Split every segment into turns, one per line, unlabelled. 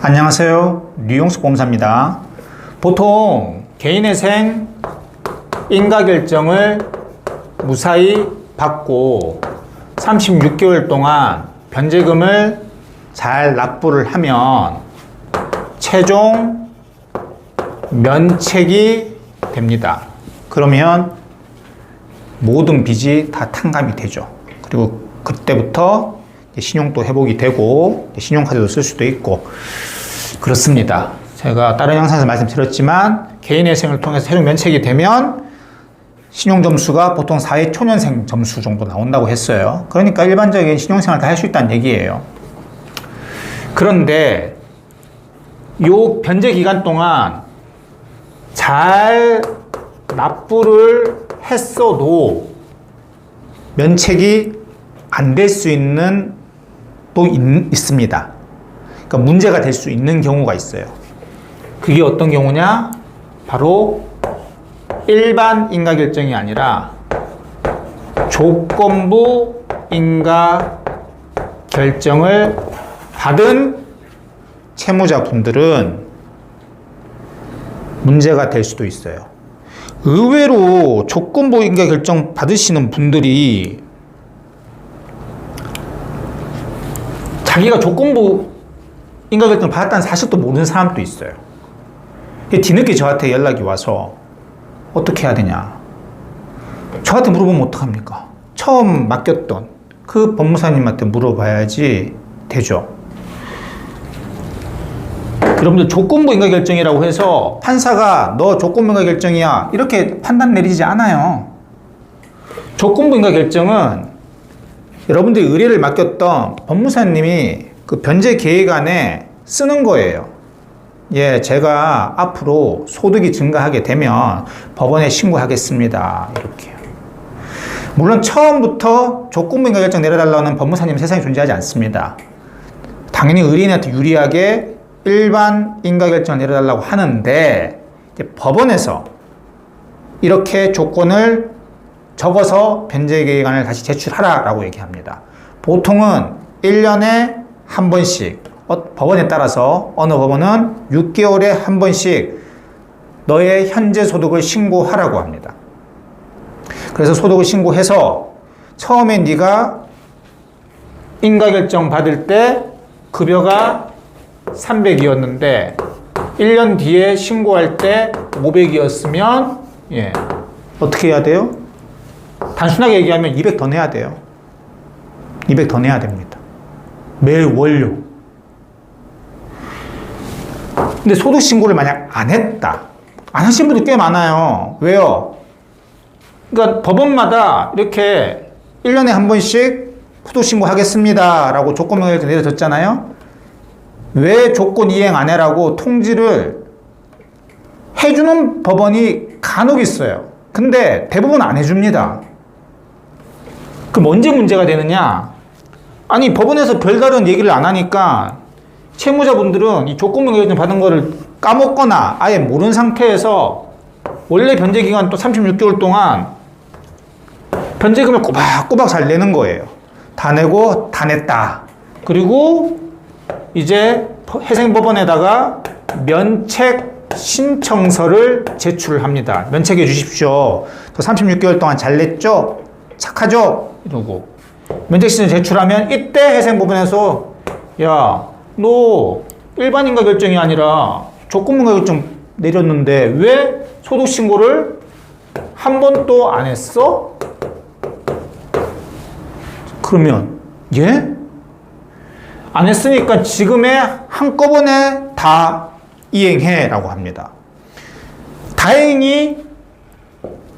안녕하세요. 류용수 보험사입니다. 보통 개인회생 인가결정을 무사히 받고 36개월 동안 변제금을 잘 납부를 하면 최종 면책이 됩니다. 그러면 모든 빚이 다 탕감이 되죠. 그리고 그때부터 신용도 회복이 되고 신용카드도 쓸 수도 있고 그렇습니다. 제가 다른 영상에서 말씀드렸지만 개인회생을 통해서 최종 면책이 되면 신용점수가 보통 4회 초년생 점수 정도 나온다고 했어요. 그러니까 일반적인 신용생활 다 할 수 있다는 얘기예요. 그런데 요 변제 기간 동안 잘 납부를 했어도 면책이 안 될 수 있는 또 있습니다. 그러니까 문제가 될 수 있는 경우가 있어요. 그게 어떤 경우냐? 바로 일반 인가결정이 아니라 조건부 인가결정을 받은 채무자분들은 문제가 될 수도 있어요. 의외로 조건부 인가결정 받으시는 분들이 자기가 조건부 인가결정 받았다는 사실도 모르는 사람도 있어요. 뒤늦게 저한테 연락이 와서 어떻게 해야 되냐. 저한테 물어보면 어떡합니까? 처음 맡겼던 그 법무사님한테 물어봐야지 되죠. 여러분들 조건부 인가결정이라고 해서 판사가 너 조건부 인가결정이야 이렇게 판단 내리지 않아요. 조건부 인가결정은 여러분들이 의뢰를 맡겼던 법무사님이 그 변제 계획안에 쓰는 거예요. 예, 제가 앞으로 소득이 증가하게 되면 법원에 신고하겠습니다. 이렇게. 물론 처음부터 조건부 인가결정 내려달라는 법무사님 세상에 존재하지 않습니다. 당연히 의뢰인한테 유리하게 일반 인가결정을 내려달라고 하는데 이제 법원에서 이렇게 조건을 적어서 변제계획안을 다시 제출하라라고 얘기합니다. 보통은 1년에 한 번씩, 법원에 따라서 어느 법원은 6개월에 한 번씩 너의 현재 소득을 신고하라고 합니다. 그래서 소득을 신고해서 처음에 네가 인가결정 받을 때 급여가 300이었는데 1년 뒤에 신고할 때 500이었으면 예, 어떻게 해야 돼요? 단순하게 얘기하면 200 더 내야 돼요. 200 더 내야 됩니다. 매일 월요. 근데 소득신고를 만약 안 했다. 안 하신 분들 꽤 많아요. 왜요? 그러니까 법원마다 이렇게 1년에 한 번씩 소득신고 하겠습니다 라고 조건명을 내려줬잖아요. 왜 조건 이행 안 해라고 통지를 해주는 법원이 간혹 있어요. 근데 대부분 안 해줍니다. 그럼 언제 문제가 되느냐? 아니 법원에서 별다른 얘기를 안 하니까 채무자분들은 이 조건부 인가결정 받은 거를 까먹거나 아예 모르는 상태에서 원래 변제기간 또 36개월 동안 변제금을 꼬박꼬박 잘 내는 거예요. 다 내고 다 냈다. 그리고 이제 회생법원에다가 면책 신청서를 제출을 합니다. 면책해 주십시오. 또 36개월 동안 잘 냈죠? 착하죠? 이러고 면책 신청 제출하면 이때 회생법원에서 야, 너 일반 인가결정이 아니라 조건부 인가결정 내렸는데 왜 소득신고를 한 번도 안 했어? 그러면 예? 안 했으니까 지금의 한꺼번에 다 이행해 라고 합니다. 다행히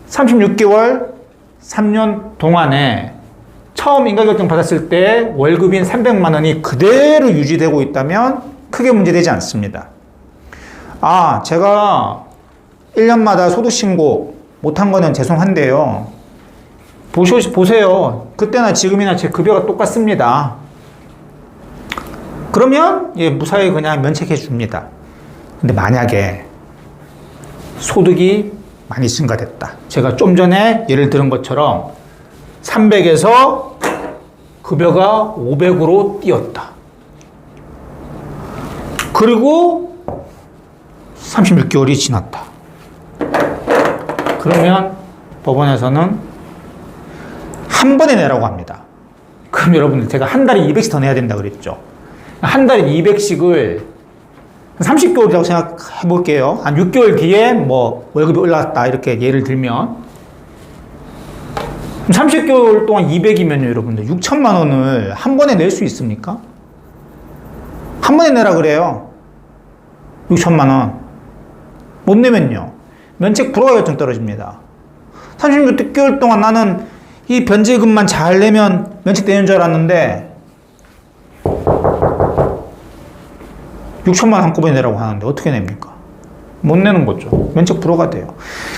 36개월 3년 동안에 처음 인가결정 받았을 때 월급인 300만 원이 그대로 유지되고 있다면 크게 문제되지 않습니다. 아, 제가 1년마다 소득신고 못한 거는 죄송한데요. 보세요. 그때나 지금이나 제 급여가 똑같습니다. 그러면 예, 무사히 그냥 면책해 줍니다. 근데 만약에 소득이 많이 증가됐다. 제가 좀 전에 예를 들은 것처럼 300에서 급여가 500으로 뛰었다. 그리고 36개월이 지났다. 그러면 법원에서는 한 번에 내라고 합니다. 그럼 여러분들 제가 한 달에 200씩 더 내야 된다 그랬죠. 한 달에 200씩을 30개월이라고 생각해 볼게요. 한 6개월 뒤에 뭐 월급이 올라왔다 이렇게 예를 들면 30개월 동안 200이면요 여러분들 6천만 원을 한 번에 낼 수 있습니까? 한 번에 내라 그래요. 6천만 원. 못 내면요 면책 불허 결정 떨어집니다. 36개월 동안 나는 이 변제금만 잘 내면 면책되는 줄 알았는데 6천만 원 한꺼번에 내라고 하는데 어떻게 냅니까? 못 내는 거죠. 면책 불허가 돼요.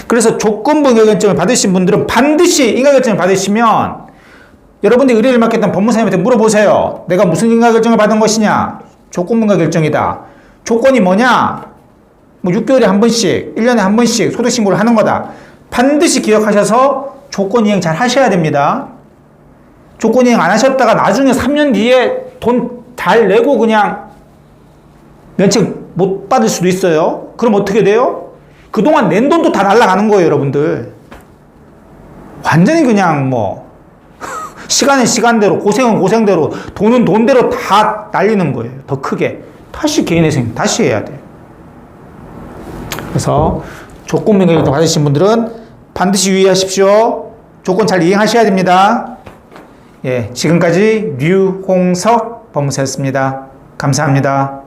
그래서 조건부 인가결정을 받으신 분들은 반드시 인가결정을 받으시면 여러분들이 의뢰를 맡겠다는 법무사님한테 물어보세요. 내가 무슨 인가결정을 받은 것이냐? 조건부 인가결정이다. 조건이 뭐냐? 뭐 6개월에 한 번씩, 1년에 한 번씩 소득신고를 하는 거다. 반드시 기억하셔서 조건 이행 잘 하셔야 됩니다. 조건 이행 안 하셨다가 나중에 3년 뒤에 돈 잘 내고 그냥 면책 못 받을 수도 있어요. 그럼 어떻게 돼요? 그동안 낸 돈도 다 날아가는 거예요, 여러분들. 완전히 그냥 뭐 시간은 시간대로, 고생은 고생대로, 돈은 돈대로 다 날리는 거예요. 더 크게. 다시 개인회생 다시 해야 돼요. 그래서 조건부 인가결정 받으신 분들은 반드시 유의하십시오. 조건 잘 이행하셔야 됩니다. 예, 지금까지 류홍석 법무사였습니다. 감사합니다.